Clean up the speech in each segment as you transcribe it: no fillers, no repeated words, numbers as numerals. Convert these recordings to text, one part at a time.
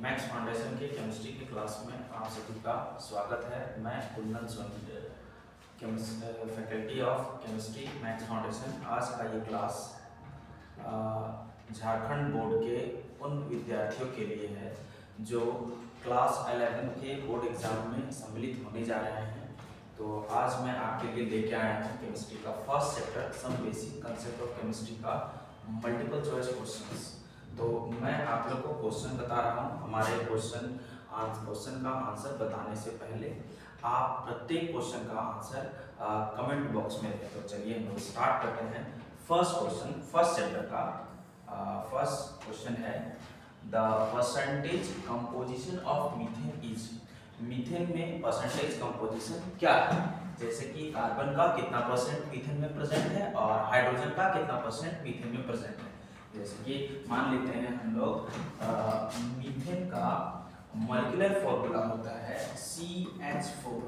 Max Foundation के chemistry की class में आप सभी का स्वागत है। मैं Kundan Soni, faculty of chemistry Max Foundation. आज का ये क्लास झारखंड बोर्ड के उन विद्यार्थियों के लिए है जो क्लास 11 के बोर्ड एग्जाम में सम्मिलित होने जा रहे हैं। तो आज मैं आपके लिए लेके आया हूँ केमिस्ट्री का first chapter some basic concept of chemistry का मल्टीपल चॉइस क्वेश्चंस। तो मैं आप लोग को क्वेश्चन बता रहा हूँ। हमारे क्वेश्चन का आंसर बताने से पहले आप प्रत्येक क्वेश्चन का आंसर कमेंट बॉक्स में दें। तो चलिए हम लोग स्टार्ट करते हैं। फर्स्ट चैप्टर का फर्स्ट क्वेश्चन है the percentage composition of methane is. Methane में परसेंटेज कंपोजिशन क्या है? जैसे कि कार्बन का कितना परसेंट मीथेन में प्रेजेंट है और हाइड्रोजन का कितना परसेंट मीथेन में प्रेजेंट है। जैसे कि मान लेते हैं हम लोग मीथेन का मॉलिक्यूलर फॉर्मूला होता है CH4।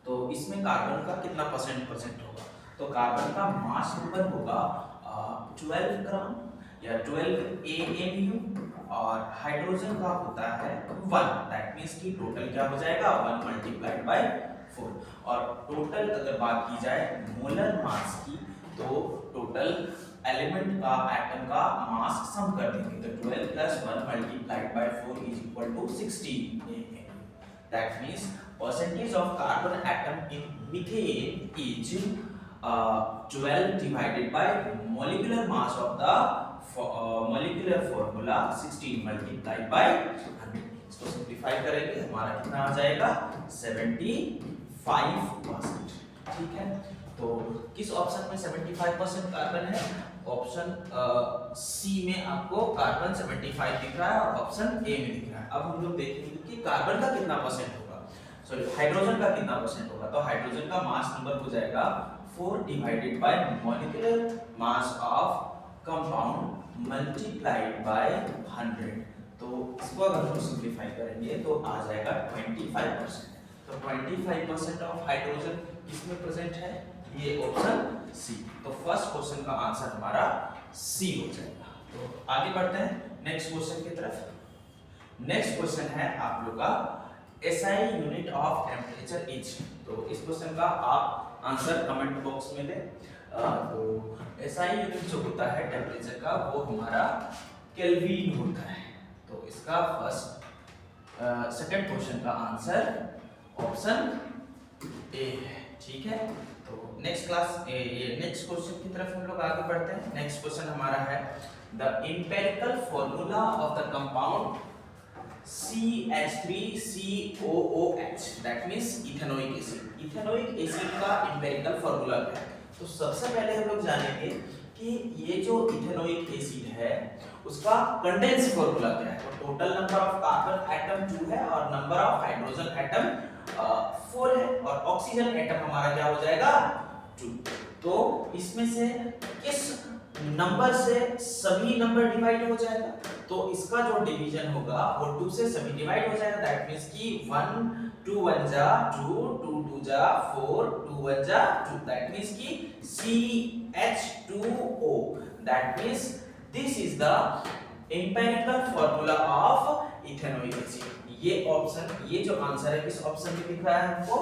तो इसमें कार्बन का कितना परसेंट होगा? तो कार्बन का मास नंबर होगा 12 ग्राम या 12 AMU और हाइड्रोजन का होता है 1। दैट मींस कि टोटल क्या हो जाएगा 1 मल्टीप्लाइड बाय 4। और टोटल अगर बात की जाए मोलर मास की, तो टोटल एलिमेंट का एटम का मास सम कर देंगे। तो 12 plus 1 multiplied by 4 is equal to 16 AMU. That means percentage of carbon atom in methane is 12 divided by molecular mass of the molecular formula 16 multiplied by 100। इसको simplify करेंगे हमारा कितना आ जाएगा 75%। ठीक है, तो किस ऑप्शन में 75% कार्बन है? ऑप्शन सी में आपको कार्बन 75 दिख रहा है और ऑप्शन ए में दिख रहा है। अब हम लोग देखेंगे कि कार्बन का कितना परसेंट होगा, सॉरी हाइड्रोजन का कितना परसेंट होगा। तो हाइड्रोजन का मास नंबर हो जाएगा 4 divided bye molecular mass of compound multiplied by 100। तो इसको अगर हम सिंप्लीफाई करेंगे तो आ जाएगा 25%। तो 25% ऑफ हाइड्रोजन किसमें प्रेजेंट है? ये ऑप्शन सी। तो फर्स्ट क्वेश्चन का आंसर हमारा सी हो जाएगा। तो आगे बढ़ते हैं नेक्स्ट क्वेश्चन की तरफ। नेक्स्ट क्वेश्चन है आप लोग का SI unit of temperature is. तो इस क्वेश्चन का आप आंसर कमेंट बॉक्स में दें। तो SI यूनिट जो होता है टेम्परेचर का वो हमारा केल्विन होता है। तो इसका सेकंड क्वेश्चन का आंसर ऑप्शन ए है। ठीक है, तो नेक्स्ट क्वेश्चन की तरफ हम लोग आगे बढ़ते हैं। नेक्स्ट क्वेश्चन हमारा है the empirical formula of the compound CH3COOH। That means ethanoic acid. Ethanoic acid का एम्पिरिकल फॉर्मूला क्या है? तो सबसे पहले हम लोग जानेंगे कि ये जो इथेनोइक एसिड है उसका कंडेंस फॉर्मूला क्या है। तो total number of carbon atom 2 है और नंबर ऑफ हाइड्रोजन एटम 4 है और ऑक्सीजन एटम हमारा क्या हो जाएगा 2। तो इसमें से किस नंबर से सभी नंबर डिवाइड हो जाएगा? तो इसका जो डिवीजन होगा वो 2 से सभी डिवाइड हो जाएगा। दैट मींस कि 1 2 1 जा 2 2 2 जा 4 2 1 जा 2। दैट मींस कि CH2O। That means this is the empirical formula of ethanoic acid. ये जो आंसर है किस ऑप्शन में दिख रहा है हमको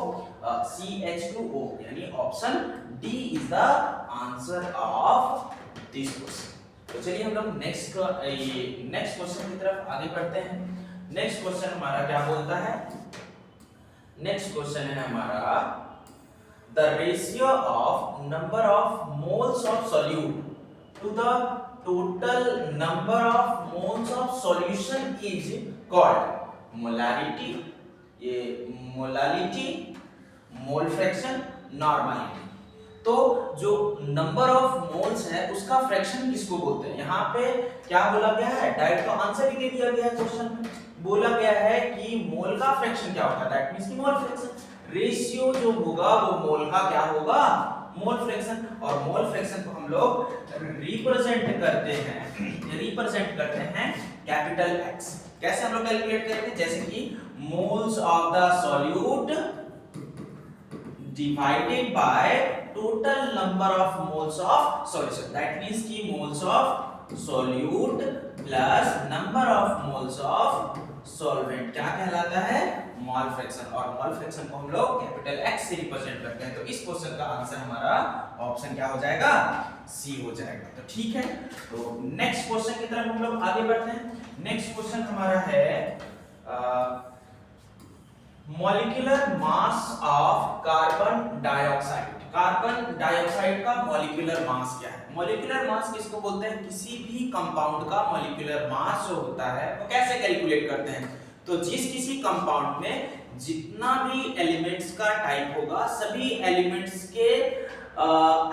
CH2O, यानी option D is the answer of this question. तो चलिए हम लोग नेक्स्ट क्वेश्चन की तरफ आगे बढ़ते हैं। नेक्स्ट क्वेश्चन हमारा क्या बोलता है? नेक्स्ट क्वेश्चन है हमारा the ratio of number of moles of solute to the total number of moles of solution is called molarity, mole fraction, normality. तो जो नंबर ऑफ मोल्स है उसका फ्रैक्शन किसको बोलते हैं? यहाँ पे क्या बोला गया है? डायरेक्ट तो आंसर ही दे दिया गया है क्वेश्चन में। बोला गया है कि मोल का फ्रैक्शन क्या होता है। दैट मींस कि मोल फ्रैक्शन रेशियो जो होगा वो मोल का क्या होगा? Mole fraction. और मोल फ्रैक्शन को हम लोग रिप्रेजेंट करते हैं कैपिटल X। कैसे हम लोग कैलकुलेट करेंगे? जैसे कि moles of the solute divided by total number of moles of solution. That means कि moles of solute plus number of moles of solvent क्या कहलाता है, मोल फ्रैक्शन, और मोल फ्रैक्शन को हम लोग कैपिटल एक्स से रिप्रेजेंट करते हैं। तो इस क्वेश्चन का आंसर हमारा ऑप्शन क्या हो जाएगा, सी हो जाएगा। तो ठीक है, तो नेक्स्ट क्वेश्चन की तरफ हम लोग आगे बढ़ते हैं। नेक्स्ट क्वेश्चन हमारा है molecular mass of carbon dioxide. Carbon dioxide का मॉलिक्यूलर मास क्या है? मॉलिक्यूलर मास किसको बोलते हैं? किसी भी कंपाउंड का मॉलिक्यूलर मास जो होता है वो कैसे कैलकुलेट करते हैं? तो जिस किसी कंपाउंड में जितना भी एलिमेंट्स का टाइप होगा, सभी एलिमेंट्स के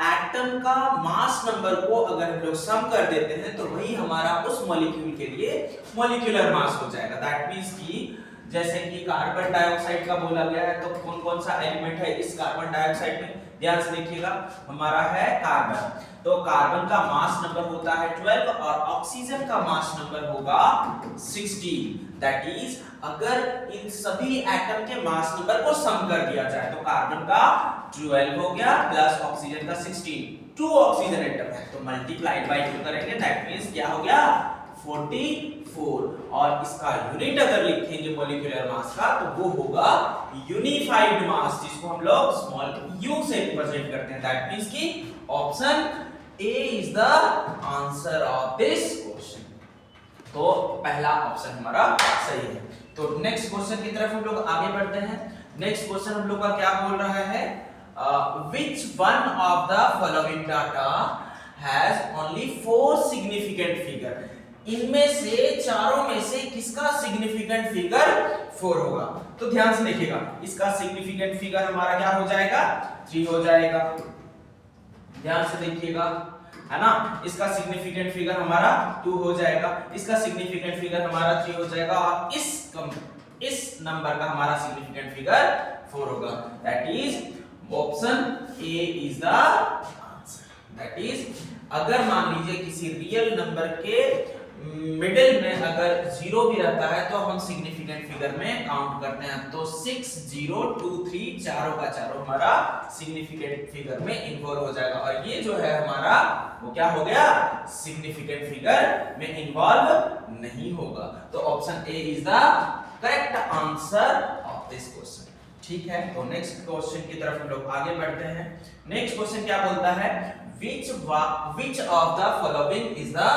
एटम का मास नंबर को अगर हम लोग सम कर देते हैं तो वही हमारा उस मॉलिक्यूल के लिए मॉलिक्यूलर मास हो जाएगा। दैट मींस कि जैसे कि कार्बन डाइऑक्साइड का बोला गया है, तो कौन कौन सा एलिमेंट है इस कार्बन डाइऑक्साइड में, ध्यान से देखिएगा, हमारा है कार्बन। तो कार्बन का मास नंबर होता है 12 और ऑक्सीजन का मास नंबर होगा 16। दैट इज अगर इन सभी एटम के मास नंबर को सम कर दिया जाए तो कार्बन का 12 हो गया प्लस ऑक्सीजन का 16, 2 ऑक्सीजन एटम है तो मल्टीप्लाइड बाय 2 करेंगे, दैट मींस क्या हो गया 44। और इसका यूनिट अगर लिखेंगे मॉलिक्यूलर मास का तो वो होगा यूनिफाइड मास, जिसको हम लोग स्मॉल यू से रिप्रेजेंट करते हैं। दैट मींस कि option A is the answer of this question. तो पहला ऑप्शन हमारा सही है। तो नेक्स्ट क्वेश्चन की तरफ हम लोग आगे बढ़ते हैं। नेक्स्ट क्वेश्चन हम लोग का क्या बोल रहा है, which one of the following data has only 4 significant figure? इनमें से चारों में से किसका सिग्निफिकेंट फिगर 4 होगा? तो ध्यान से देखिएगा, इसका सिग्निफिकेंट फिगर हमारा क्या हो जाएगा 3 हो जाएगा। ध्यान से देखिएगा, है ना, इसका सिग्निफिकेंट फिगर हमारा 2 हो जाएगा, इसका सिग्निफिकेंट फिगर हमारा 3 हो जाएगा और इस नंबर का हमारा सिग्निफिकेंट फिगर 4 होगा। That is option A is the answer. That is अगर मान लीजिए किसी रियल नंबर के मिडिल में अगर 0 भी रहता है तो हम सिग्निफिकेंट फिगर में काउंट करते हैं, तो 6 0 2 3 चारों का चारों हमारा सिग्निफिकेंट फिगर में इन्वॉल्व हो जाएगा और ये जो है हमारा वो क्या हो गया सिग्निफिकेंट फिगर में इन्वॉल्व नहीं होगा। तो option A is the correct answer of this question. ठीक है, तो नेक्स्ट क्वेश्चन की तरफ हम लोग आगे बढ़ते हैं। नेक्स्ट क्वेश्चन क्या बोलता है, which of the following is the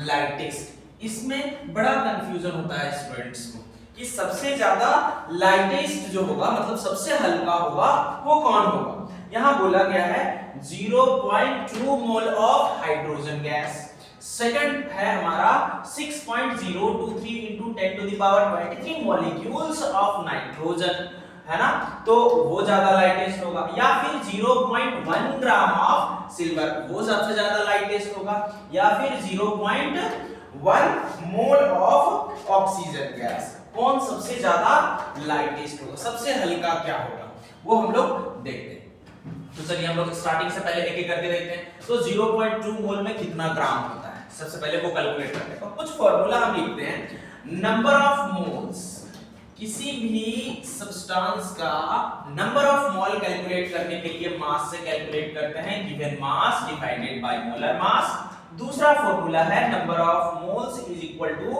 lightest? इसमें बड़ा कंफ्यूजन होता है स्टूडेंट्स को कि सबसे ज्यादा लाइटेस्ट जो होगा मतलब सबसे हल्का होगा वो कौन होगा। यहां बोला गया है 0.2 mole of hydrogen gas, second है हमारा 6.023 into 10 to the power 23 molecules of nitrogen, है ना, तो वो ज्यादा लाइटेस्ट होगा, या फिर 0.1 ग्राम ऑफ सिल्वर वो सबसे ज्यादा लाइटेस्ट होगा, या फिर 0.1 मोल ऑफ ऑक्सीजन गैस, कौन सबसे ज्यादा लाइटेस्ट होगा, सबसे हल्का क्या होगा वो हम लोग देखते हैं। तो चलिए हम लोग स्टार्टिंग से पहले एक एक करके देखते हैं। तो 0.2 मोल में कितना ग्राम होता है, सबसे पहले वो कैलकुलेट करते हैं। तो कुछ फार्मूला हम लिखते हैं, नंबर ऑफ मोल्स, किसी भी सब्सटेंस का नंबर ऑफ मोल कैलकुलेट करने के लिए मास से कैलकुलेट करते हैं, given mass divided by molar mass. दूसरा फार्मूला है number of moles is equal to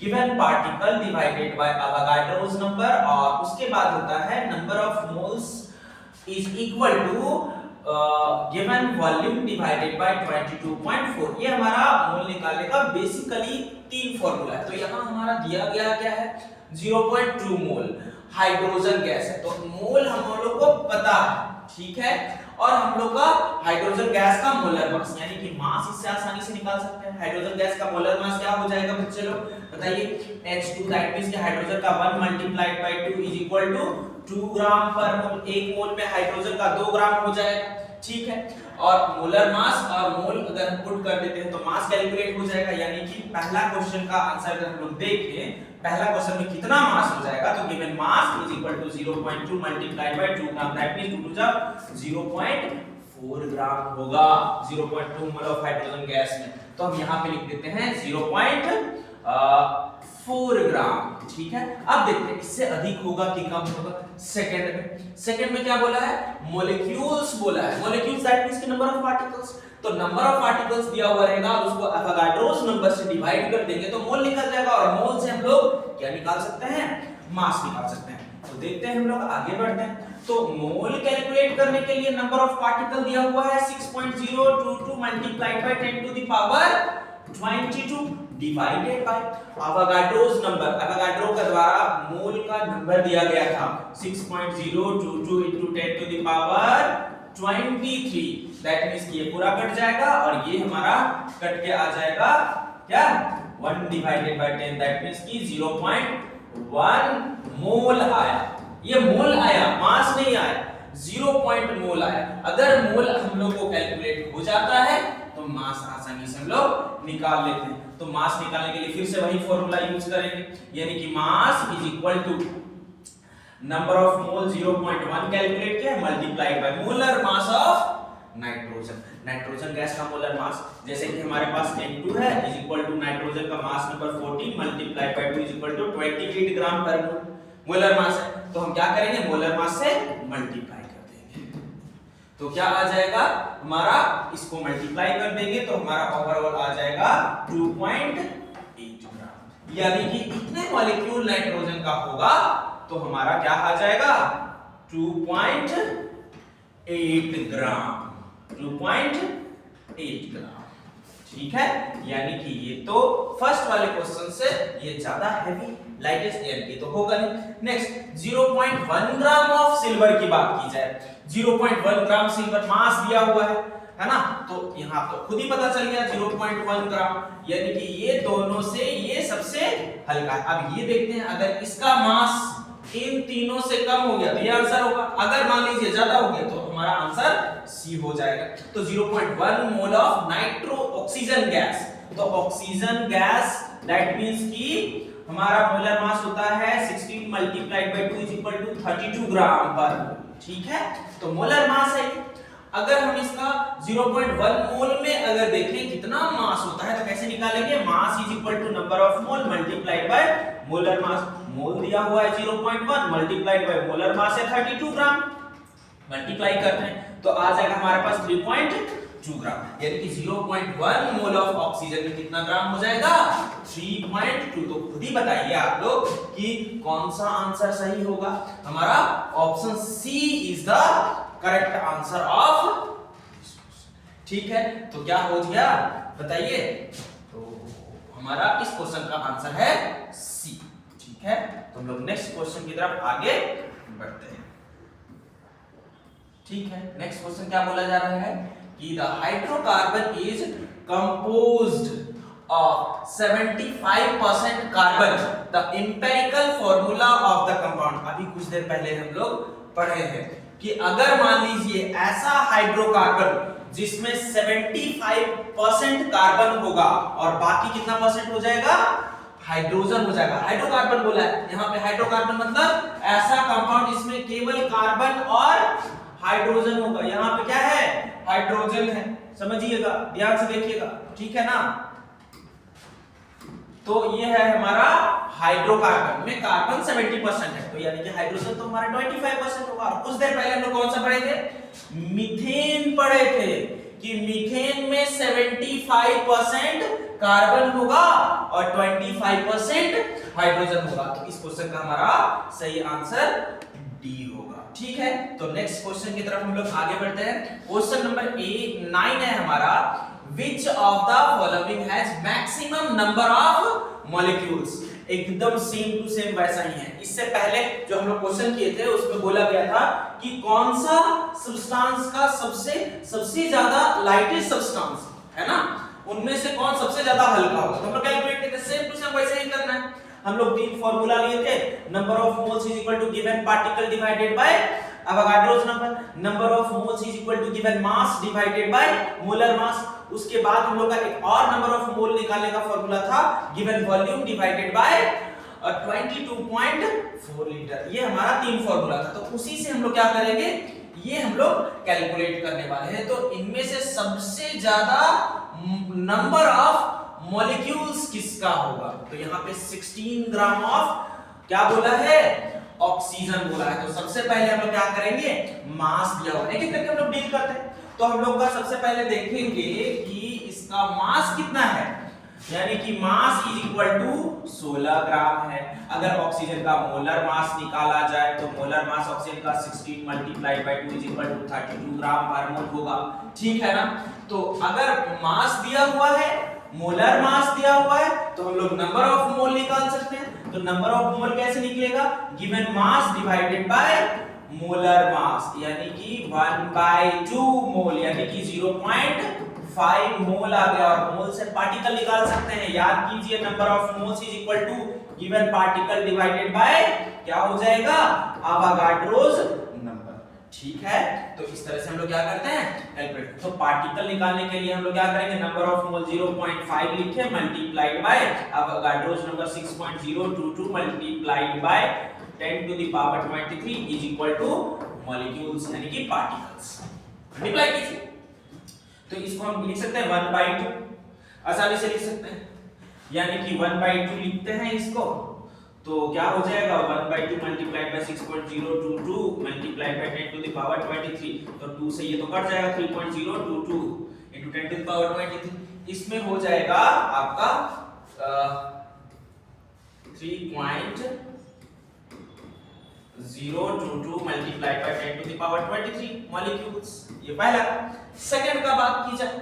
given particle divided by Avogadro's number, और उसके बाद होता है number of moles is equal to given volume divided by 22.4। ये हमारा मोल निकालने का बेसिकली 3 फार्मूला है। तो यहां हमारा दिया गया क्या है 0.2 मोल हाइड्रोजन गैस है, तो मोल हम लोग को पता है, ठीक है, और हम लोग का हाइड्रोजन गैस का मोलर मास यानी कि मास इससे आसानी से निकाल सकते हैं। हाइड्रोजन गैस का मोलर मास क्या हो जाएगा बच्चे लोग बताइए, H2 दैट मींस कि हाइड्रोजन का 1 multiplied by 2 is equal to 2 gram per mole. 1 मोल में हाइड्रोजन का 2 ग्राम हो जाएगा, ठीक है, और मोलर मास और मोल अगर हम पुट कर देते हैं तो मास कैलकुलेट हो जाएगा। यानी कि पहला क्वेश्चन का आंसर अगर हम लोग देखें, पहला क्वेश्चन में कितना मास हो जाएगा, तो given mass is equal to 0.2 multiplied by 2 gram, that means 2 जब 0.4 ग्राम होगा 0.2 मोल ऑफ हाइड्रोजन गैस में। तो हम यहां पे लिख देते हैं 0.4 ग्राम, ठीक है। अब देखते हैं इससे अधिक होगा कि कम होगा। सेकंड में क्या बोला है, मॉलिक्यूल्स बोला है। मॉलिक्यूल्स दैट मींस कि नंबर ऑफ पार्टिकल्स, तो नंबर ऑफ पार्टिकल्स दिया हुआ रहेगा और उसको अवोगाड्रोस नंबर से डिवाइड कर देंगे तो मोल निकल जाएगा, और मोल से हम लोग क्या निकाल सकते हैं, मास निकाल सकते हैं। तो देखते हैं हम लोग आगे बढ़ते हैं। तो मोल कैलकुलेट करने के लिए नंबर ऑफ पार्टिकल दिया हुआ है 6.022 multiplied by 10 to the power 22 divided by Avogadro's number, Avogadro का द्वारा मोल का नंबर दिया गया था 6.022 into 10 to the power 23। That means कि ये पूरा कट जाएगा और ये हमारा कट के आ जाएगा क्या 1 डिवाइडेड बाय 10, दैट मींस कि 0.1 मोल आया। ये मोल आया, मास नहीं आया, 0. मोल आया। अगर मोल हम लोग को कैलकुलेट हो जाता है तो मास आसानी से हम लोग निकाल लेते हैं। तो मास निकालने के लिए फिर से वही फॉर्मूला यूज करेंगे, यानी कि mass is equal to number of mole 0.1 calculate किया multiplied by molar mass of nitrogen. Nitrogen gas का मोलर मास जैसे कि हमारे पास N2 है इज इक्वल टू नाइट्रोजन का mass number 14 multiplied by 2 is equal to 28 gram per mole molar mass है। तो हम क्या करेंगे, मोलर मास से मल्टीप्लाई कर देंगे। तो क्या आ जाएगा हमारा, इसको मल्टीप्लाई कर देंगे तो हमारा ओवरऑल आ जाएगा 2.8 ग्राम, यानी कि इतने मॉलिक्यूल नाइट्रोजन का होगा तो हमारा क्या आ जाएगा 2.8 ग्राम, 2.8 ग्राम। ठीक है, यानी कि ये तो फर्स्ट वाले क्वेश्चन से ये ज्यादा हैवी लाइटेस्ट एयर की तो होगा नहीं। नेक्स्ट 0.1 ग्राम ऑफ सिल्वर की बात की जाए, 0.1 ग्राम सिल्वर मास दिया हुआ है ना, तो यहाँ तो खुद ही पता चल गया 0.1 ग्राम, यानी कि ये दोनों से ये सबसे हल्का है। अब ये देखते हैं अगर इसका मास इन तीनों से कम हो गया तो ये आंसर होगा, अगर मान लीजिए ज्यादा हो गया तो हमारा आंसर सी हो जाएगा। तो 0.1 mole of nitro oxygen gas, तो ऑक्सीजन गैस दैट मींस कि हमारा मोलर मास होता है 16 multiplied by 2 is equal to 32 gram per mole. ठीक है, तो मोलर मास है। अगर हम इसका 0.1 मोल में अगर देखें कितना मास होता है तो कैसे निकालेंगे, mass is equal to number of mole multiplied by molar mass. Mole दिया हुआ है 0.1 मल्टीप्लाइड बाय मोलर मास है 32 ग्राम, मल्टीप्लाई करते हैं तो आ जाएगा हमारे पास 3.2 ग्राम, यानी कि 0.1 मोल ऑफ ऑक्सीजन में कितना ग्राम हो जाएगा 3.2। तो खुद ही बताइए आप लोग कि कौन सा आंसर सही होगा। हमारा option C is the correct answer of. ठीक है, तो क्या हो गया बताइए, तो हमारा इस क्वेश्चन का आंसर है सी। ठीक है, तो हम लोग नेक्स्ट क्वेश्चन की तरफ आगे बढ़ते हैं। ठीक है, नेक्स्ट क्वेश्चन क्या बोला जा रहा है कि the hydrocarbon is composed of 75% carbon, the empirical formula of the compound. अभी कुछ देर पहले हम लोग पढ़े हैं कि अगर मान लीजिए ऐसा हाइड्रोकार्बन जिसमें 75% कार्बन होगा और बाकी कितना परसेंट हो जाएगा, हाइड्रोजन हो जाएगा। हाइड्रोकार्बन बोला है यहाँ पे, हाइड्रोकार्बन मतलब ऐसा कंपाउंड जिसमें केवल कार्बन और हाइड्रोजन होगा। यहाँ पे क्या है, हाइड्रोजन है, समझिएगा, ध्यान से देखिएगा। ठीक है ना, तो ये है हमारा हाइड्रोकार्बन में कार्बन 70% है, तो यानी कि हाइड्रोजन तो हमारा 25% होगा। और कुछ देर पहले हम लोग कौन सा पढ़े थे, मीथेन पढ़े थे कि मीथेन में 75% कार्बन होगा और 25% हाइड्रोजन होगा। तो इस क्वेश्चन का हमारा सही आंसर डी होगा। ठीक है, तो नेक्स्ट क्वेश्चन की तरफ हम लोग आगे बढ़ते हैं। क्वेश्चन नंबर 9 है हमारा, Which of the following has maximum number of molecules? एकदम सेम टू सेम वैसा ही है। इससे पहले जो हम लोग क्वेश्चन किए थे उसमें बोला गया था कि कौन सा सब्सटेंस का सबसे ज्यादा लाइटेस्ट सब्सटेंस है ना, उनमें से कौन सबसे ज्यादा हल्का होगा। तो हम लोग कैलकुलेट करते हैं, सेम टू सेम वैसे ही करना है। हम लोग तीन फार्मूला लिए थे, number of moles is equal to given particle divided by Avogadro's number, number of moles is equal to given mass divided by molar mass. उसके बाद हम लोग का एक और नंबर ऑफ मोल निकालने का फार्मूला था given volume divided by 22.4 litre. ये हमारा तीन फार्मूला था, तो उसी से हम लोग क्या करेंगे, ये हम लोग कैलकुलेट करने वाले हैं। तो इनमें से सबसे ज्यादा नंबर ऑफ मॉलिक्यूल्स किसका होगा, तो यहाँ पे 16 ग्राम ऑफ क्या बोला है, ऑक्सीजन बोला है। तो सबसे पहले हम लोग क्या करेंगे, मास दिया हुआ है, एक-एक करके हम लोग डील करते हैं। तो हम लोग का सबसे पहले देखेंगे कि इसका मास कितना है, यानी कि मास इज इक्वल टू 16 ग्राम है। अगर ऑक्सीजन का मोलर मास निकाला जाए तो मोलर मास ऑक्सीजन का 16 मल्टीप्लाइड बाय 2 32 ग्राम पर मोल होगा। ठीक है ना। तो अगर मास दिया हुआ है, मोलर मास दिया हुआ है, तो हम लोग नंबर ऑफ मोल निकाल सकते हैं। तो नंबर ऑफ मोल कैसे निकलेगा? Given mass divided by molar मास, यानी कि 1/2 मोल, यानी कि 0.5 मोल आ गया। और मोल से पार्टिकल निकाल सकते हैं। याद कीजिए, number of moles is equal to given particle divided by क्या हो जाएगा? Avogadro's number. ठीक है। तो इस तरह से हम लोग क्या करते हैं? कैलकुलेट। तो पार्टिकल निकालने के लिए हम लोग क्या करेंगे? नंबर ऑफ मोल 0.5 लिखे multiplied by Avogadro's number 6.022 multiplied by 10 to the power 23 is equal to molecules, यानी कि पार्टिकल्स। मल्टीप्लाई कीजिए तो इसको हम लिख सकते हैं 1/2, आसानी से लिख सकते हैं, यानी कि 1/2 लिखते हैं इसको। तो क्या हो जाएगा? 1/2 multiplied by 6.022 multiplied by 10 to the power 23। तो 2 से ये तो कट जाएगा, 3.022 into 10 to the power 23। इसमें हो जाएगा आपका 3.022 multiplied by 10 to the power 23 molecules. ये पहला। सेकंड का बात की जाए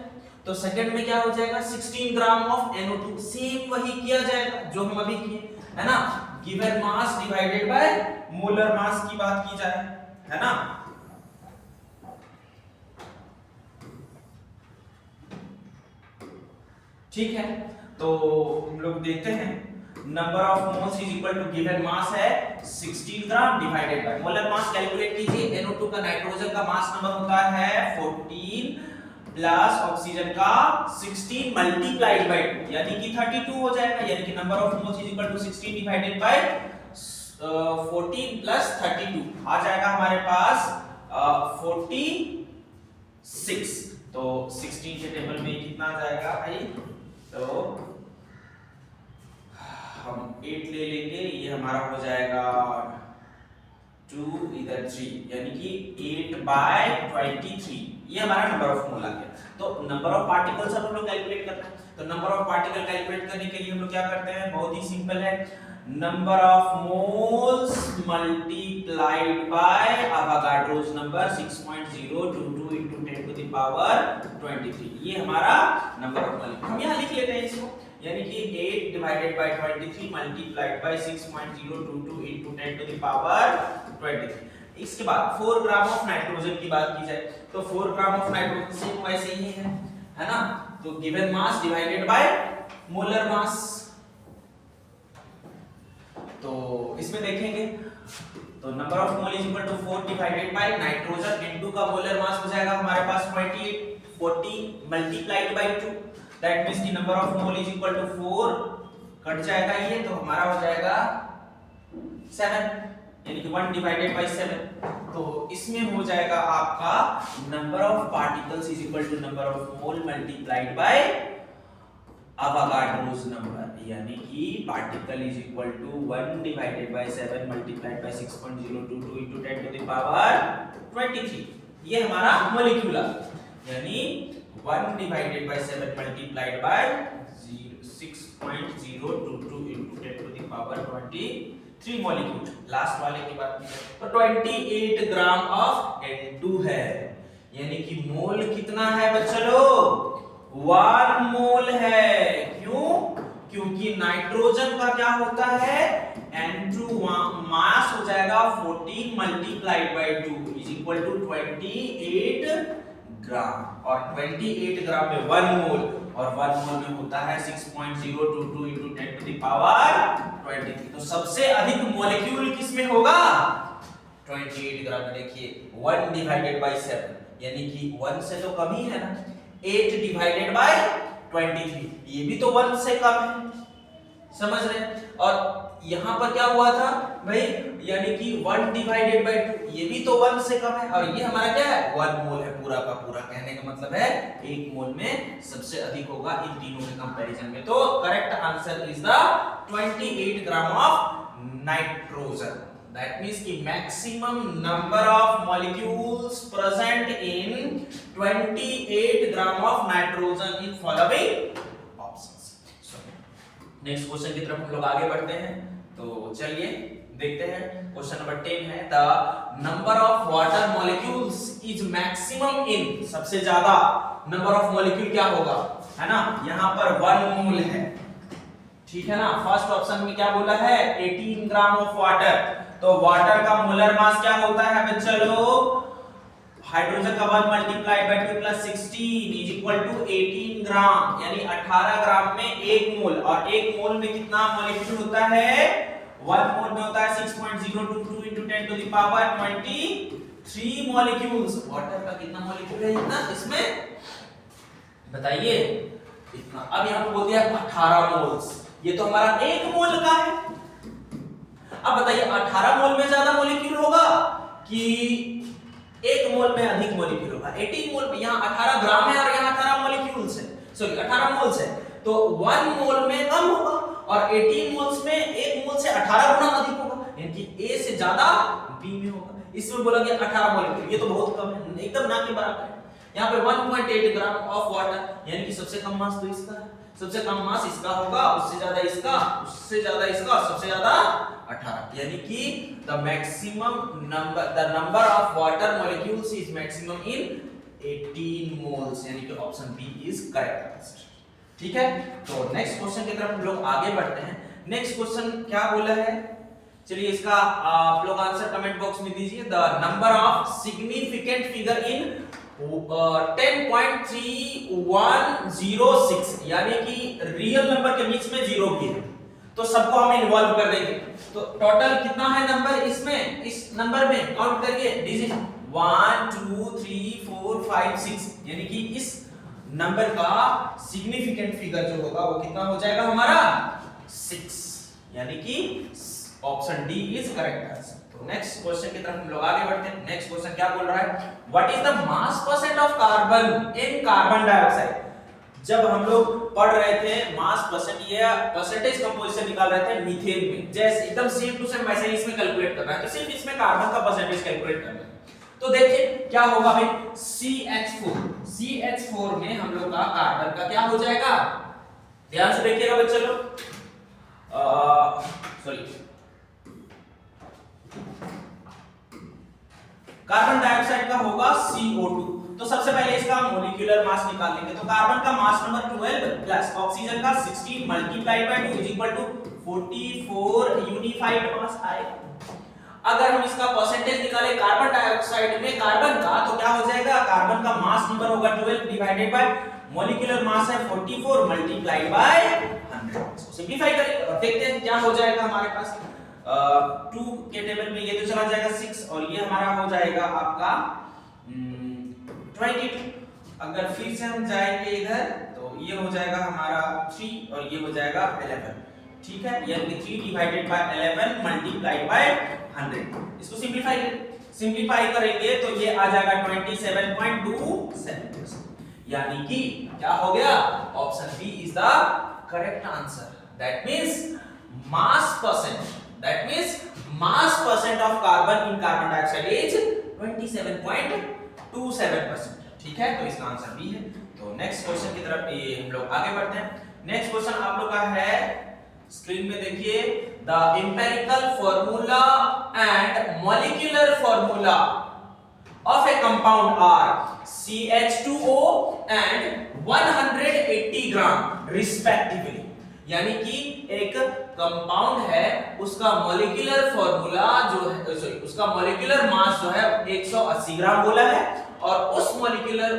तो सेकंड में क्या हो जाएगा? 16 ग्राम ऑफ NO2। सेम वही किया जाएगा जो हम अभी किए, है ना। Given mass divided by molar मास की बात की जाए, है ना। ठीक है। तो हम लोग देखते हैं, number of moles is equal to given mass है 16 gram divided by molar mass. Calculate कीजिए। NO2 का, नाइट्रोजन का मास नंबर होता है 14 प्लस ऑक्सीजन का 16 मल्टीप्लाइड बाय 2, यानी कि 32 हो जाएगा। यानी कि number of moles is equal to 16 divided by 14 plus 32 आ जाएगा हमारे पास 46। तो 16 के टेबल में कितना आ जाएगा भाई? तो हम 8 ले लेंगे, ये हमारा हो जाएगा 2 इधर 3, यानी कि 8/23। ये हमारा नंबर ऑफ मोल आ गया। तो नंबर ऑफ पार्टिकल्स हम लोग कैलकुलेट करना है। तो नंबर ऑफ पार्टिकल कैलकुलेट करने के लिए हम लोग क्या करते हैं? बहुत ही सिंपल है, number of moles multiplied by Avogadro's number 6.022 into 10 to the power 23। ये हमारा नंबर ऑफ मोल। हम यहाँ लिख लेते हैं इसको, यानी कि 8 divided by 23 multiplied by 6.022 into 10 to the power 23। इसके बाद 4 ग्राम ऑफ नाइट्रोजन की बात की जाए तो 4 ग्राम ऑफ नाइट्रोजन सेम वैसे ही है ना। तो given mass divided by molar mass. तो इसमें देखेंगे तो number of mole is equal to 4 divided by nitrogen N2 का मोलर मास हो जाएगा हमारे पास 28, 40 मल्टीप्लाइड बाय 2, दैट मींस की number of mole is equal to 4 कट जाएगा ये, तो हमारा हो जाएगा 7, यानी कि 1 डिवाइडेड बाय 7। तो इसमें हो जाएगा आपका number of particles is equal to number of mole multiplied by Avogadro's number, यानी कि particle is equal to 1 divided by 7 multiplied by 6.022 into 10 to the power 23। ये हमारा मॉलिक्यूल आ, यानी 1 divided by 7 multiplied by 6.022 into 10 to the power 23 molecule. Last वाले की बात की तो 28 ग्राम ऑफ N2 है, यानी कि मोल कितना है बच्चा लोग? 1 मोल है। क्यों? क्योंकि नाइट्रोजन का क्या होता है? N2 मास हो जाएगा 14 multiplied by 2 is equal to 28 gram, और 28 ग्राम में 1 मोल, और 1 मोल में होता है 6.022 into 10 to the power 23। तो सबसे अधिक मॉलिक्यूल किसमें होगा? 28 ग्राम में। देखिए 1 डिवाइडेड बाय 7, यानी कि 1 से तो कम ही है ना। 8 डिवाइडेड बाय 23, ये भी तो 1 से कम है, समझ रहे हैं। और यहाँ पर क्या हुआ था भाई? यानी कि 1 डिवाइडेड बाय 2, ये भी तो 1 से कम है, और ये हमारा क्या है? 1 मोल है पूरा का पूरा। कहने का मतलब है 1 मोल में सबसे अधिक होगा इन तीनों के कंपैरिजन में। तो correct answer is the 28 gram of nitrogen. That means कि maximum number of molecules present in 28 gram of nitrogen in following options. So next question की तरफ हम लोग आगे बढ़ते हैं। तो चलिए देखते हैं, क्वेश्चन नंबर 10 है the number of water molecules is maximum इन, सबसे ज्यादा नंबर ऑफ मॉलिक्यूल क्या होगा, है ना, यहाँ पर 1 मोल है, ठीक है ना। फर्स्ट ऑप्शन में क्या बोला है 18 ग्राम ऑफ वाटर, तो वाटर का मोलर मास क्या होता है बच्चा लोग, हाइड्रोजन का 1 multiplied by 2 plus 16 is equal to 18 gram, यानी 18 ग्राम में 1 मोल, और 1 मोल में कितना मॉलिक्यूल होता है, 1 मोल में होता है 6.022 into 10 to the power 23 molecules. Water का कितना मॉलिक्यूल है इतना इसमें, बताइए इतना। अब यहां पे बोल दिया 18 मोल्स, ये तो हमारा 1 मोल का है। अब बताइए 18 मोल में ज्यादा मॉलिक्यूल होगा कि 1 मोल में अधिक मॉलिक्यूल होगा। 18 मोल में यहाँ 18 ग्राम है और यहाँ 18 मॉलिक्यूल्स है, सॉरी 18 मोल्स है, तो 1 मोल में कम होगा और 18 मोल्स में 1 मोल से 18 गुना अधिक होगा, यानी कि A से ज्यादा B में होगा। इसमें बोला गया 18 मॉलिक्यूल, ये तो बहुत कम है, एकदम ना के बराबर है। यहाँ पे 1.8 ग्राम ऑफ वाटर, यानी कि सबसे कम मास तो इसका है, सबसे कम मास इसका होगा, उससे ज्यादा इसका, उससे ज्यादा इसका, सबसे ज्यादा 18, यानी कि the number of water molecules is maximum in 18 moles, यानी कि option B is correct answer, ठीक है। तो नेक्स्ट क्वेश्चन की तरफ हम लोग आगे बढ़ते हैं। नेक्स्ट क्वेश्चन क्या बोला है, चलिए इसका आप लोग आंसर कमेंट बॉक्स में दीजिए। The number of significant figure in 10.3106, यानी कि रियल नंबर के बीच में जीरो भी है, तो सबको हम इन्वॉल्व कर देंगे। तो टोटल कितना है नंबर इसमें, इस नंबर में काउंट करिए डिजिट 1 2 3 4 5 6, यानी कि इस नंबर का सिग्निफिकेंट फिगर जो होगा वो कितना हो जाएगा हमारा 6, यानी कि option D is correct answer. तो नेक्स्ट क्वेश्चन की तरफ हम लोग आगे बढ़ते हैं। नेक्स्ट क्वेश्चन क्या बोल रहा है, what is the mass percent of carbon in carbon dioxide. जब हम लोग पढ़ रहे थे मास परसेंट या परसेंटेज कंपोजिशन निकाल रहे थे मीथेन में, जैसे एकदम सेम टू सेम वैसे ही इसमें कैलकुलेट करना है, तो सिर्फ इसमें कार्बन का परसेंटेज कैलकुलेट करना है। तो देखिए क्या होगा भाई, CH4 में हम लोग का कार्बन का क्या हो जाएगा, ध्यान से देखिएगा बच्चे लोग, सॉरी कार्बन डाइऑक्साइड का होगा CO2। तो सबसे पहले इसका मॉलिक्यूलर मास निकाल लेंगे, तो कार्बन का मास नंबर 12 प्लस ऑक्सीजन का 16 multiplied by 2 is equal to 44 unified mass आएगा। अगर हम इसका परसेंटेज निकालें कार्बन डाइऑक्साइड में कार्बन का, तो क्या हो जाएगा, कार्बन का मास नंबर होगा 12 डिवाइडेड बाय मॉलिक्यूलर मास है 44 मल्टीप्लाइड बाय 100। इसको सिंपलीफाई करेंगे और देखते हैं क्या हो जाएगा हमारे पास। 2 के टेबल में ये तो चला जाएगा 6 और ये हमारा हो जाएगा आपका 22। अगर फिर से हम जाएंगे इधर तो ये हो जाएगा हमारा 3 और ये हो जाएगा 11, ठीक है, यानी 3 डिवाइडेड बाय 11 मल्टीप्लाइड बाय 100। इसको सिंपलीफाई करेंगे तो ये आ जाएगा 27.27%, यानी कि क्या हो गया, option B is the correct answer. That means mass percent of carbon in carbon dioxide is 27.27%, ठीक है, तो इसका आंसर बी है। तो नेक्स्ट क्वेश्चन की तरफ ये हम लोग आगे बढ़ते हैं। नेक्स्ट क्वेश्चन आप लोग का है, स्क्रीन में देखिए, the empirical formula and molecular formula of a compound are CH2O and 180 gram respectively, यानी कि एक कंपाउंड है उसका मॉलिक्यूलर फॉर्मूला जो है, सॉरी उसका मॉलिक्यूलर मास जो है 180 ग्राम बोला है, और उस मॉलिक्यूलर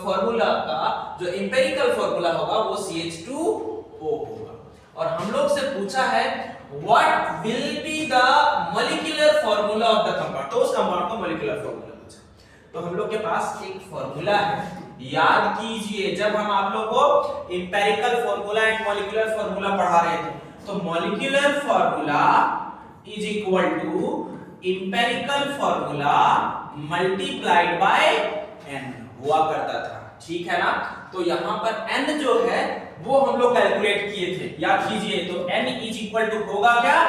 फॉर्मूला का जो एम्पिरिकल फॉर्मूला होगा वो CH2O होगा। और हम लोग से पूछा है what will be the molecular formula of the compound, तो उस कंपाउंड का मॉलिक्यूलर फॉर्मूला। तो हम लोग के पास एक फॉर्मूला है, याद कीजिए जब हम आप लोग को empirical formula and molecular formula पढ़ा रहे थे, तो molecular formula is equal to empirical formula multiplied by n हुआ करता था, ठीक है ना। तो यहाँ पर n जो है वो हम लोग कैलकुलेट किए थे, याद कीजिए। तो n इज इक्वल टू होगा क्या,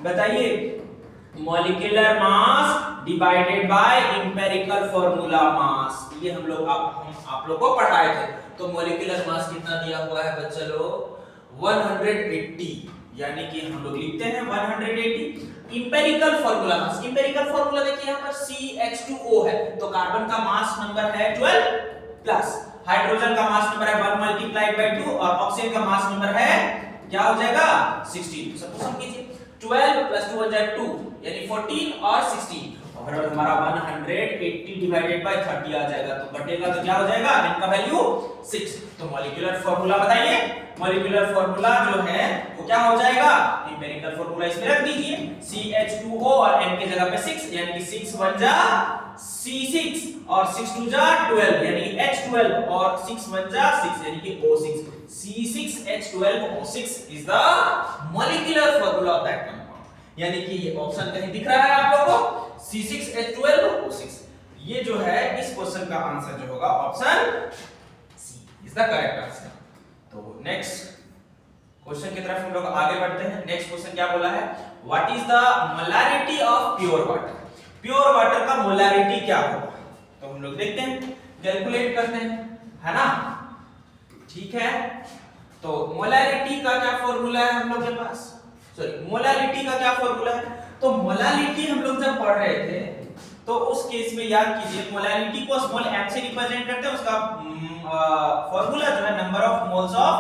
बताइए, molecular mass divided bye empirical formula mass. ये हम आप लोग को पढ़ाए थे। तो मॉलिक्यूलर मास कितना दिया हुआ है बच्चे लोग, 180, यानी कि हम लोग लिखते हैं 180 empirical formula mass. Empirical formula देखिए यहाँ पर CH2O है, तो कार्बन का मास नंबर है 12 प्लस हाइड्रोजन का मास नंबर है 1 मल्टीप्लाइड बाय 2 और ऑक्सीजन का मास नंबर है क्या हो जाएगा 16। सब सम कीजिए 12 प्लस 2 हो जाए 2 यानी 14 और 16 और हमारा 180 डिवाइडेड बाय 30 आ जाएगा, तो बटेगा तो क्या हो जाएगा n का वैल्यू 6। तो मॉलिक्यूलर फार्मूला बताइए, मॉलिक्यूलर फार्मूला जो है वो क्या हो जाएगा, एम्पिरिकल फार्मूला इसमें रख दीजिए CH2O और n की जगह पे 6 यानी कि 6 1 जा C6 और 6 2 जा 12 यानी कि H12 और 6 1 जा 6 यानी कि O6। C6H12O6 is the molecular formula of that compound, यानी कि ये ऑप्शन कहीं दिख रहा है आप लोगों को C6H12O6। ये जो है इस क्वेश्चन का आंसर जो होगा option C is the correct answer. तो नेक्स्ट क्वेश्चन की तरफ हम लोग आगे बढ़ते हैं। नेक्स्ट क्वेश्चन क्या बोला है, what is the molarity of pure water. Pure water का मोलैरिटी क्या होगा, तो हम लोग देखते हैं, कैलकुलेट करते हैं, है ना। ठीक है, तो मोलैरिटी का क्या फॉर्मूला है हम लोग के पास, सॉरी मोलैरिटी का क्या फॉर्मूला है। तो मोलैरिटी हम लोग जब पढ़ रहे थे तो उस केस में याद कीजिए मोलैरिटी को स्मॉल m से रिप्रेजेंट करते हैं, उसका फॉर्मूला जो है number of moles of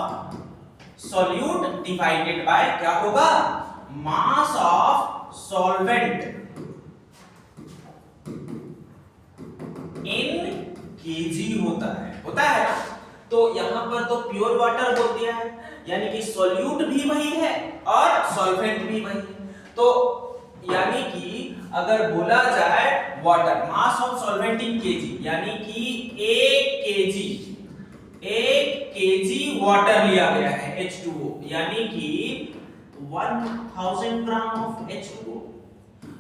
solute divided by क्या होगा, mass of solvent in KG होता है ना। तो यहां पर तो प्योर वाटर बोल दिया है, यानी कि सॉल्यूट भी वही है और सॉल्वेंट भी वही है। तो यानी कि अगर बोला जाए water mass of solvent in KG, यानी कि 1 केजी वाटर लिया गया है H2O, यानी कि 1000 ग्राम ऑफ H2O।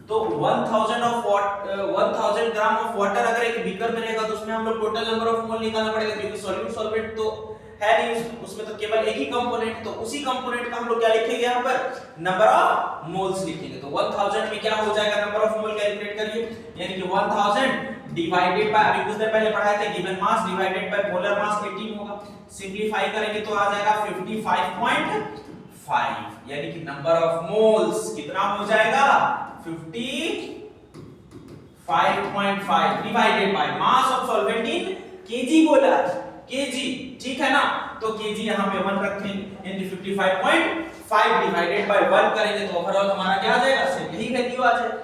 तो 1000 ग्राम ऑफ वाटर अगर एक बीकर में रहेगा तो उसमें हम लोग टोटल नंबर ऑफ मोल निकालना पड़ेगा, क्योंकि सॉल्यूट सॉल्वेंट तो है नहीं, उसमें तो केवल एक ही कंपोनेंट, तो उसी कंपोनेंट का हम लोग क्या लिखेंगे यहाँ पर, नंबर ऑफ मोल्स लिखेंगे। तो 1000 में क्या हो जाएगा, नंबर ऑफ मोल कैलकुलेट करिए, यानी कि 1000 डिवाइडेड बाय, अभी कुछ देर पहले पढ़ाए थे, given mass divided by molar मास 18 होगा। सिंपलीफाई करेंगे तो आ जाएगा 55.5, यानी कि नंबर ऑफ मोल्स कितना हो जाएगा 55.5 divided by mass of solvent in KG बोला, केजी, ठीक है ना। तो केजी यहां पे 1 रखेंगे, यानी 55.5 डिवाइडेड बाय 1 करेंगे तो ओवरऑल हमारा क्या आ जाएगा, सिर्फ यही वैल्यू आ जाएगा।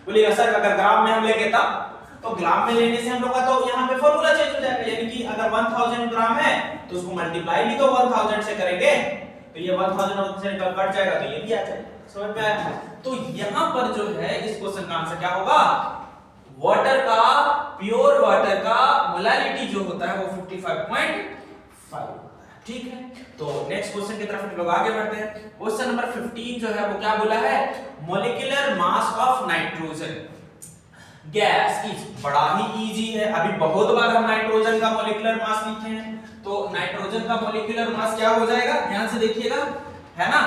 बोलिएगा सर अगर ग्राम में हम लेंगे तब, तो ग्राम में लेने से हम लोग का तो यहां पे फार्मूला चेंज हो जाएगा, यानी कि अगर 1000 ग्राम है तो उसको मल्टीप्लाई भी तो 1000 से करेंगे, तो ये 1000 से कट जाएगा तो ये भी आ जाएगा, समझ में आया। तो यहां पर जो है इस क्वेश्चन का आंसर क्या होगा, वाटर का, प्योर वाटर का मोलैरिटी जो होता है वो 55.5 होता है, ठीक है। तो नेक्स्ट क्वेश्चन की तरफ हम लोग आगे बढ़ते हैं। क्वेश्चन नंबर 15 जो है वो क्या बोला है, molecular mass of nitrogen gas is, बड़ा ही इजी है, अभी बहुत बार हम नाइट्रोजन का मॉलिक्यूलर मास लिखे हैं, तो नाइट्रोजन का मॉलिक्यूलर मास क्या हो जाएगा, ध्यान से देखिएगा, है ना।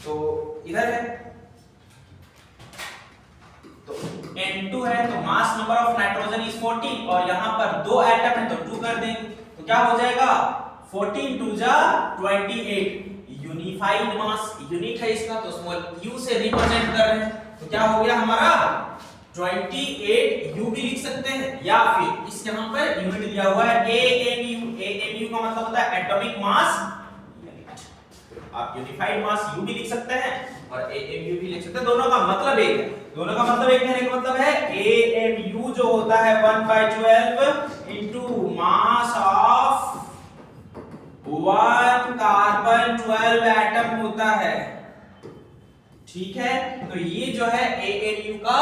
तो इधर है, तो N2 है, तो mass number of nitrogen is 14 और यहां पर 2 एटम है तो 2 कर देंगे, तो क्या हो जाएगा 14 2 जा 28, यूनिफाइड मास, यूनिट है इसका, तो स्मॉल u से रिप्रेजेंट कर रहे हैं, तो क्या हो गया हमारा 28 u भी लिख सकते हैं, या फिर इस यहां पर यूनिट दिया हुआ है AMU, AMU का मतलब होता है एटॉमिक मास यूनिट, आप यूनिफाइड मास u भी लिख सकते हैं और AMU भी लिख सकते हैं, दोनों का मतलब एक है, दोनों का मतलब एक है, मतलब है AMU जो होता है 1/12 into mass of 1 carbon 12 atom होता है, ठीक है। तो ये जो है AMU का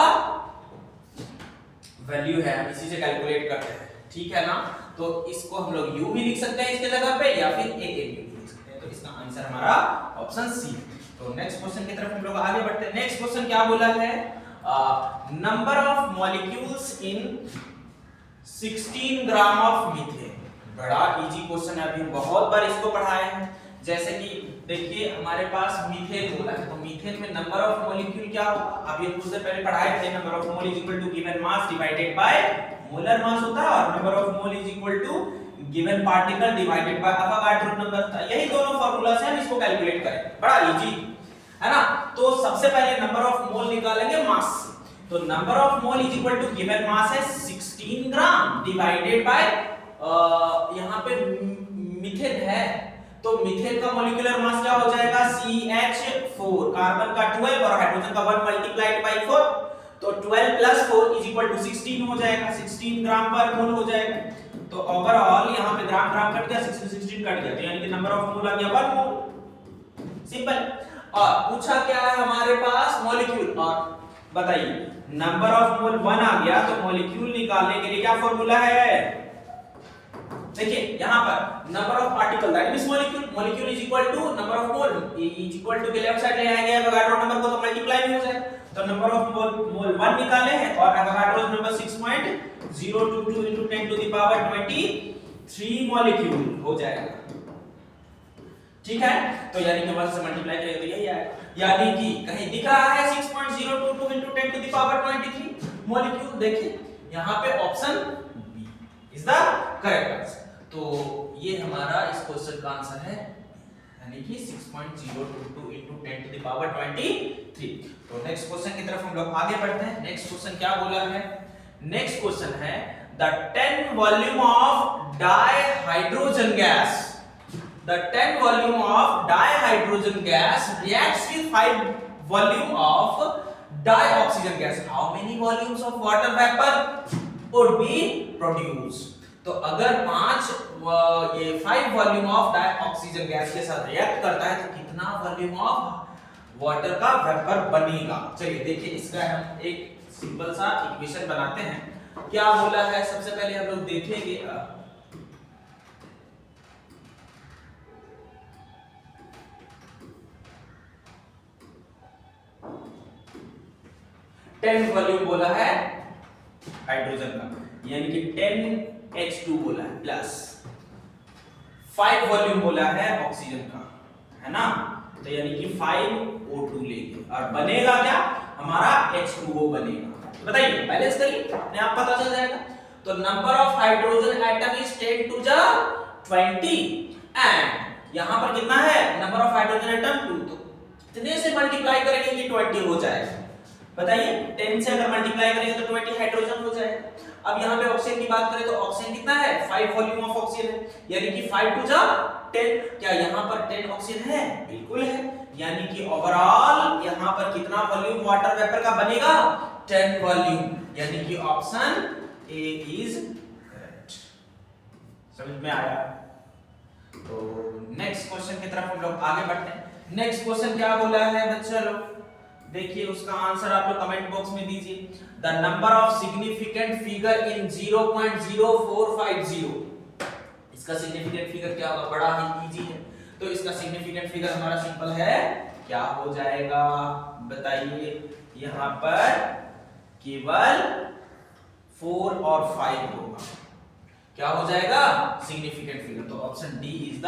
वैल्यू है, हम इसी से कैलकुलेट करते हैं, ठीक है ना। तो इसको हम लोग U भी लिख सकते हैं इसके जगह पे, या फिर AMU भी लिख सकते हैं, तो इसका आंसर हमारा ऑप्शन सी। तो नेक्स्ट क्वेश्चन की तरफ हम लोग आगे बढ़ते हैं। नेक्स्ट क्वेश्चन क्या बोला है, number of molecules in 16 gram of methane, बड़ा इजी क्वेश्चन है, अभी बहुत बार इसको पढ़ाए हैं। जैसे कि देखिए हमारे पास मीथेन बोला है, तो मीथेन में नंबर ऑफ मॉलिक्यूल क्या होगा, अभी हम उससे पहले पढ़ाए थे, number of mole is equal to given mass divided by molar mass होता है, और number of mole is equal to given particle divided by Avogadro number. यही दोनों फार्मूला से हम इसको कैलकुलेट करेंगे, बड़ा इजी है ना। तो सबसे पहले नंबर ऑफ मोल निकालेंगे मास से। तो number of mole is equal to given mass है 16 ग्राम डिवाइडेड बाय यहां पे मीथेन है, तो मीथेन का मॉलिक्यूलर मास क्या हो जाएगा CH4, कार्बन का 12 और हाइड्रोजन का 1 मल्टीप्लाइड बाय 4, तो 12 प्लस 4 इज इक्वल टू 16 हो जाएगा, 16 ग्राम पर मोल हो जाएगा। तो ओवरऑल यहां पे ग्राम ग्राम कट गया, 16 कट गया, तो यानी कि नंबर ऑफ मोल आ गया 1 मोल, सिंपल। और पूछा क्या है हमारे पास मॉलिक्यूल, और बताइए नंबर ऑफ मोल 1 आ गया, तो मॉलिक्यूल निकालने के लिए क्या फार्मूला है, देखिए यहां पर number of particle that means molecule is equal to number of mole, is equal to के लेफ्ट साइड ले आएंगे एवोगाड्रो नंबर को, तो मल्टीप्लाई हो जाएगा। तो नंबर ऑफ मोल 1 निकाले हैं और Avogadro number 6.022 into 10 to the power 23 molecule हो जाएगा, ठीक है। तो यानी कि 1 से मल्टीप्लाई करेंगे तो यही आएगा, यानी कि कहीं दिख रहा है 6.022 into 10 to the power 23 molecule, देखिए यहां पे option B is the correct answer. तो ये हमारा इस क्वेश्चन का आंसर है, यानी कि 6.022 into 10 to the power 23। तो नेक्स्ट क्वेश्चन की तरफ हम लोग आगे बढ़ते हैं। नेक्स्ट क्वेश्चन क्या बोला है, नेक्स्ट क्वेश्चन है the 10 volume of dihydrogen gas, the 10 volume of dihydrogen gas reacts with 5 volume of dioxygen gas. How many volumes of water vapor would be produced? तो अगर 5 वॉल्यूम ऑफ डाइऑक्सीजन गैस के साथ react करता है तो कितना volume of water का vapour बनेगा। चलिए देखिए इसका हम एक सिंपल सा इक्वेशन बनाते हैं। क्या बोला है, सबसे पहले हम लोग देखेंगे 10 वॉल्यूम बोला है हाइड्रोजन का, यानी कि 10H2 बोला है, प्लस 5 वॉल्यूम बोला है ऑक्सीजन का, है ना। तो यानी कि 5O2 लेंगे और बनेगा क्या, हमारा H2O बनेगा। तो बताइए बैलेंस करिए, अपने आप पता चल जाएगा। तो number of hydrogen atom is 10 to the 20 and यहां पर कितना है नंबर ऑफ हाइड्रोजन एटम 2, तो कितने से मल्टीप्लाई करेंगे कि 20 हो जाएगा, बताइए 10 से अगर मल्टीप्लाई करेंगे तो 20 हाइड्रोजन हो जाएगा। अब यहाँ पे ऑक्सीजन की बात करें तो ऑक्सीजन कितना है 5 वॉल्यूम ऑफ ऑक्सीजन है, यानी कि 5 to the 10, क्या यहाँ पर 10 ऑक्सीजन है, बिल्कुल है, यानी कि ओवरऑल यहाँ पर कितना वॉल्यूम वाटर वेपर का बनेगा 10 वॉल्यूम, यानी कि ऑप्शन ए इज करेक्ट। समझ में आया। तो नेक्स्ट क्वेश्चन की तरफ हम लोग आगे बढ़ते हैं। नेक्स्ट क्वेश्चन क्या बोला है बच्चा लोग, देखिए उसका आंसर आप लोग कमेंट बॉक्स में दीजिए। The number of significant figure in 0.0450, इसका सिग्निफिकेंट फिगर क्या होगा, बड़ा ही इजी है। तो इसका सिग्निफिकेंट फिगर हमारा सिंपल है, क्या हो जाएगा बताइए, यहां पर केवल 4 और 5 होगा, क्या हो जाएगा सिग्निफिकेंट फिगर, तो option D is the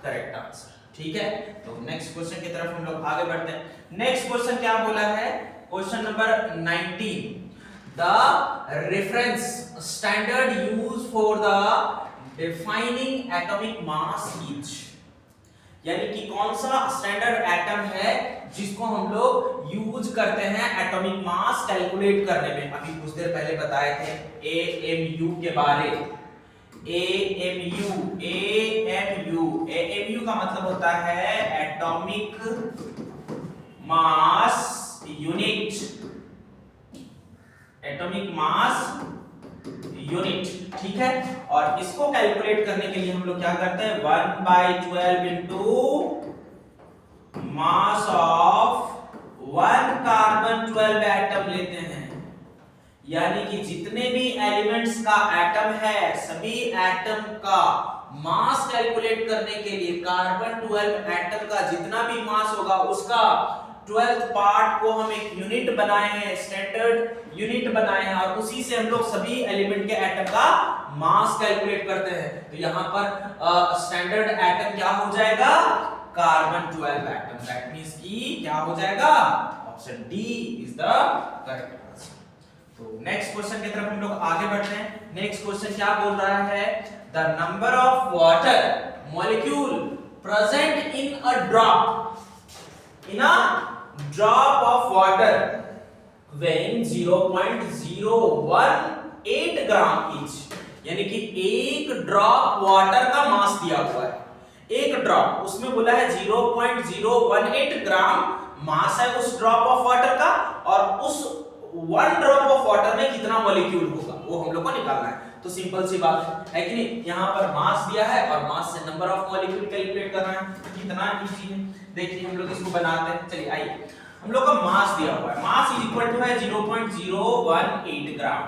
correct answer. ठीक है, तो नेक्स्ट क्वेश्चन की तरफ हम लोग आगे बढ़ते हैं। नेक्स्ट क्वेश्चन क्या बोला है, question number 19, the reference standard use for the defining atomic mass is, यानी कि कौन सा स्टैंडर्ड एटम है जिसको हम लोग यूज करते हैं एटॉमिक मास कैलकुलेट करने में। अभी कुछ देर पहले बताए थे AMU के बारे, AMU का मतलब होता है atomic mass unit, atomic mass unit, ठीक है। और इसको कैलकुलेट करने के लिए हम लोग क्या करते हैं, 1/12 into mass of 1 carbon 12 atom लेते हैं, यानी कि जितने भी एलिमेंट्स का एटम है सभी एटम का मास कैलकुलेट करने के लिए कार्बन 12 एटम का जितना भी मास होगा उसका 12th पार्ट को हम एक यूनिट बनाए हैं, स्टैंडर्ड यूनिट बनाए हैं, और उसी से हम लोग सभी एलिमेंट के एटम का मास कैलकुलेट करते हैं। तो यहाँ पर स्टैंडर्ड एटम क्या हो जाएगा, कार्बन 12 एटम, दैट मींस कि क्या हो जाएगा, option D is the correct answer. तो नेक्स्ट क्वेश्चन की तरफ हम लोग आगे बढ़ते हैं। नेक्स्ट क्वेश्चन क्या बोल रहा है, the number of water molecule present in a drop of water weighing 0.018 gram each, यानी कि एक ड्रॉप वाटर का मास दिया हुआ है, एक ड्रॉप, उसमें बोला है 0.018 ग्राम मास है उस ड्रॉप ऑफ वाटर का, और उस वन ड्रॉप ऑफ वाटर में कितना मॉलिक्यूल होगा वो हम लोग को निकालना है। तो सिंपल सी बात है कि नहीं, यहाँ पर मास दिया है और मास से नंबर ऑफ मॉलिक्यूल कैलकुलेट करना है, कितना इजी है। देखिए हम लोग इसको बनाते हैं, चलिए आइए, हम लोग का मास दिया हुआ है, मास इज इक्वल टू है 0.018 ग्राम,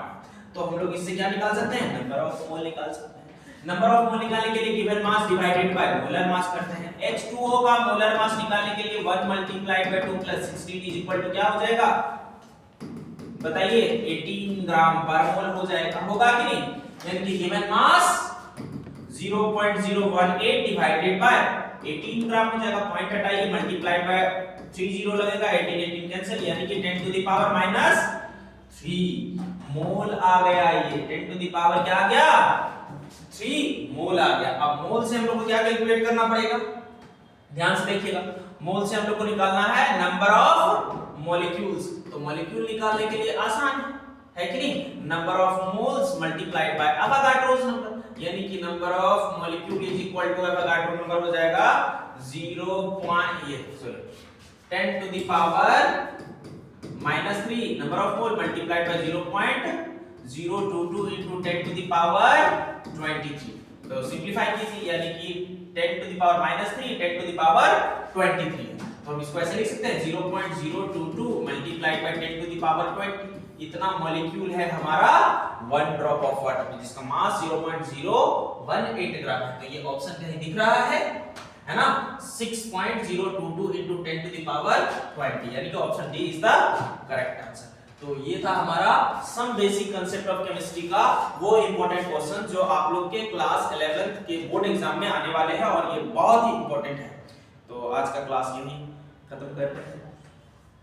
तो हम लोग इससे क्या निकाल सकते हैं, नंबर ऑफ मोल निकाल सकते हैं। नंबर ऑफ मोल निकालने के लिए given mass divided by molar मास करते हैं। H2O का मोलर मास निकालने के लिए 1 multiplied by 2 plus 16 is equal to क्या हो जाएगा, बताइए 18 ग्राम पर मोल हो जाएगा, होगा कि नहीं, यानी कि गिवन मास 0.018 डिवाइडेड बाय 18 ग्राम हो जाएगा, पॉइंट हटाइए, मल्टीप्लाइड बाय 30 लगेगा, 18 कैंसिल, यानी कि 10 टू द पावर माइनस 3 मोल आ गया, ये 10 टू द पावर क्या आ गया, 3 मोल आ गया। अब मोल से हम लोग को क्या कैलकुलेट करना पड़ेगा, ध्यान से देखिएगा, मोल से हम लोग को निकालना है नंबर ऑफ मॉलिक्यूल्स, तो मॉलिक्यूल निकालने के लिए आसान है कि नहीं, number of moles multiplied by Avogadro's number, यानी कि number of molecule is equal to Avogadro number हो जाएगा 10 to the power minus 3, number of mole multiplied by 0.022 into 10 to the power 23, तो सिंपलीफाई कीजिए, यानी कि 10 to the power minus 3 10 to the power 23, तो हम इसको ऐसे लिख सकते हैं 0.022 multiplied by 10 to the power 20, इतना मॉलिक्यूल है हमारा वन ड्रॉप ऑफ वाटर में, जिसका मास 0.018 ग्राम है। तो ये ऑप्शन कहीं दिख रहा है ना, 6.022 into 10 to the power 20, यानी कि option D is the correct answer. तो ये था हमारा some basic concept of chemistry का वो इंपॉर्टेंट क्वेश्चन जो आप लोग के क्लास 11th के बोर्ड एग्जाम में आने वाले हैं, और ये बहुत ही इंपॉर्टेंट है। तो आज का क्लास यहीं खत्म करते हैं।